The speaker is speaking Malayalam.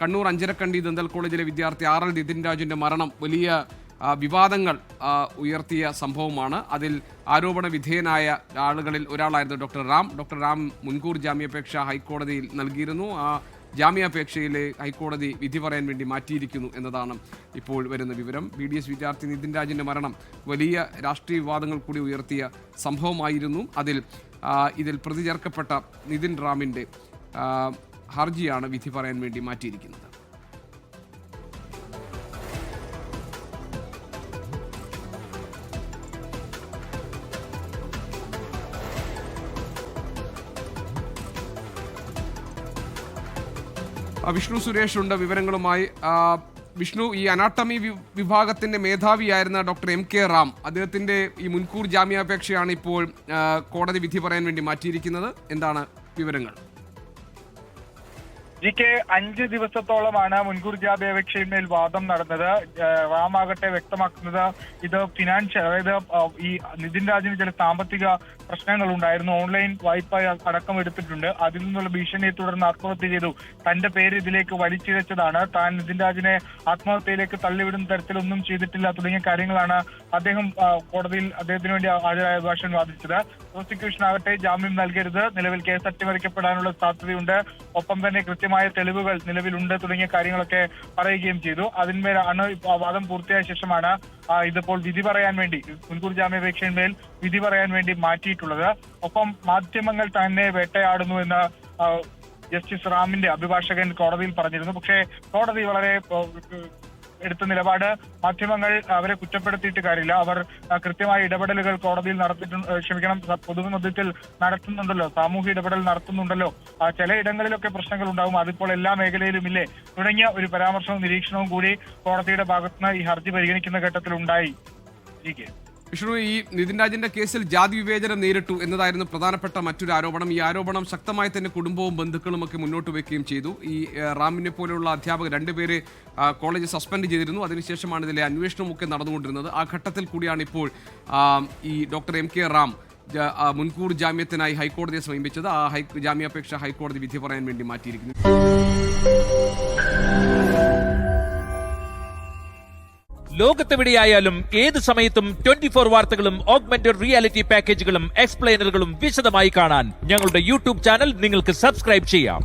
കണ്ണൂർ അഞ്ചരക്കണ്ടി ദന്തൽ കോളേജിലെ വിദ്യാർത്ഥി RL നിതിൻ രാജിന്റെ മരണം വലിയ വിവാദങ്ങൾ ഉയർത്തിയ സംഭവമാണ്. അതിൽ ആരോപണ വിധേയനായ ആളുകളിൽ ഒരാളായിരുന്നു ഡോക്ടർ റാം മുൻകൂർ ജാമ്യാപേക്ഷ ഹൈക്കോടതിയിൽ നൽകിയിരുന്നു. ആ ജാമ്യാപേക്ഷയിൽ ഹൈക്കോടതി വിധി പറയാൻ വേണ്ടി മാറ്റിയിരിക്കുന്നു എന്നതാണ് ഇപ്പോൾ വരുന്ന വിവരം. BDS വിദ്യാർത്ഥി നിതിൻ രാജിന്റെ മരണം വലിയ രാഷ്ട്രീയ വിവാദങ്ങൾ കൂടി ഉയർത്തിയ സംഭവമായിരുന്നു. ഇതിൽ പ്രതി ചേർക്കപ്പെട്ട നിതിൻ റാമിന്റെ ഹർജിയാണ് വിധി പറയാൻ വേണ്ടി മാറ്റിയിരിക്കുന്നത്. വിഷ്ണു സുരേഷ് ഉണ്ട് വിവരങ്ങളുമായി. വിഷ്ണു, ഈ അനാട്ടമി വിഭാഗത്തിന്റെ മേധാവിയായിരുന്ന ഡോക്ടർ MK റാം, അദ്ദേഹത്തിന്റെ ഈ മുൻകൂർ ജാമ്യാപേക്ഷയാണ് ഇപ്പോൾ കോടതി വിധി പറയാൻ വേണ്ടി മാറ്റിയിരിക്കുന്നത്. എന്താണ് വിവരങ്ങൾ? GK 5 ദിവസത്തോളമാണ് മുൻകൂർ ജാമ്യാപേക്ഷയിന്മേൽ വാദം നടന്നത്. റാമാകട്ടെ വ്യക്തമാക്കുന്നത് ഇത് ഫിനാൻഷ്യൽ, അതായത് ഈ നിതിൻ രാജിന് ചില സാമ്പത്തിക പ്രശ്നങ്ങൾ ഉണ്ടായിരുന്നു. ഓൺലൈൻ വായ്പ അടക്കം എടുത്തിട്ടുണ്ട്. അതിൽ നിന്നുള്ള ഭീഷണിയെ തുടർന്ന് ആത്മഹത്യ ചെയ്തു. തന്റെ പേര് ഇതിലേക്ക് വലിച്ചിഴച്ചതാണ്. താൻ നിതിൻ രാജിനെ ആത്മഹത്യയിലേക്ക് തള്ളിവിടുന്ന തരത്തിലൊന്നും ചെയ്തിട്ടില്ല തുടങ്ങിയ കാര്യങ്ങളാണ് അദ്ദേഹം കോടതിയിൽ അദ്ദേഹത്തിന് വേണ്ടി ഹാജരായ അഭിഭാഷകൻ വാദിച്ചത്. പ്രോസിക്യൂഷൻ ആകട്ടെ ജാമ്യം നൽകരുത്, നിലവിൽ കേസ് അട്ടിമറിക്കപ്പെടാനുള്ള സാധ്യതയുണ്ട്, ഒപ്പം തന്നെ കൃത്യമായ തെളിവുകൾ നിലവിലുണ്ട് തുടങ്ങിയ കാര്യങ്ങളൊക്കെ പറയുകയും ചെയ്തു. അതിന്മേലാണ് വാദം പൂർത്തിയായ ശേഷമാണ് ഇതിപ്പോൾ വിധി പറയാൻ വേണ്ടി, മുൻകൂർ ജാമ്യാപേക്ഷയിന്മേൽ വിധി പറയാൻ വേണ്ടി മാറ്റിയിട്ടുള്ളത്. ഒപ്പം മാധ്യമങ്ങൾ തന്നെ വേട്ടയാടുന്നു എന്ന് ജസ്റ്റിസ് റാമിന്റെ അഭിഭാഷകൻ കോടതിയിൽ പറഞ്ഞിരുന്നു. പക്ഷേ കോടതി വളരെ എടുത്ത നിലപാട്, മാധ്യമങ്ങൾ അവരെ കുറ്റപ്പെടുത്തിയിട്ട് കാര്യമില്ല, അവർ കൃത്യമായ ഇടപെടലുകൾ കോടതിയിൽ പൊതുമധ്യത്തിൽ നടത്തുന്നുണ്ടല്ലോ, സാമൂഹ്യ ഇടപെടൽ നടത്തുന്നുണ്ടല്ലോ, ചില ഇടങ്ങളിലൊക്കെ പ്രശ്നങ്ങൾ ഉണ്ടാകും, അതിപ്പോൾ എല്ലാ മേഖലയിലും ഇല്ലേ തുടങ്ങിയ ഒരു പരാമർശവും നിരീക്ഷണവും കൂടി കോടതിയുടെ ഭാഗത്തുനിന്ന് ഈ ഹർജി പരിഗണിക്കുന്ന ഘട്ടത്തിൽ ഉണ്ടായി. വിഷ്ണു, ഈ നിതിൻ രാജിന്റെ കേസിൽ ജാതി വിവേചനം നേരിട്ടു എന്നതായിരുന്നു പ്രധാനപ്പെട്ട മറ്റൊരു ആരോപണം. ഈ ആരോപണം ശക്തമായി തന്നെ കുടുംബവും ബന്ധുക്കളും ഒക്കെ മുന്നോട്ട് വയ്ക്കുകയും ചെയ്തു. ഈ റാമിനെ പോലെയുള്ള അധ്യാപകർ 2 പേരെ കോളേജ് സസ്പെൻഡ് ചെയ്തിരുന്നു. അതിനുശേഷമാണ് ഇതിലെ അന്വേഷണമൊക്കെ നടന്നുകൊണ്ടിരുന്നത്. ആ ഘട്ടത്തിൽ കൂടിയാണ് ഇപ്പോൾ ഈ ഡോക്ടർ MK റാം മുൻകൂർ ജാമ്യത്തിനായി ഹൈക്കോടതിയെ സമീപിച്ചത്. ആ ജാമ്യാപേക്ഷ ഹൈക്കോടതി വിധി പറയാൻ വേണ്ടി മാറ്റിയിരിക്കുന്നു. ലോകത്തെവിടെയായാലും ഏത് സമയത്തും 24 വാർത്തകളും ഓഗ്മെന്റഡ് റിയാലിറ്റി പാക്കേജുകളും എക്സ്പ്ലെയിനറുകളും വിശദമായി കാണാൻ ഞങ്ങളുടെ YouTube ചാനൽ നിങ്ങൾക്ക് സബ്സ്ക്രൈബ് ചെയ്യാം.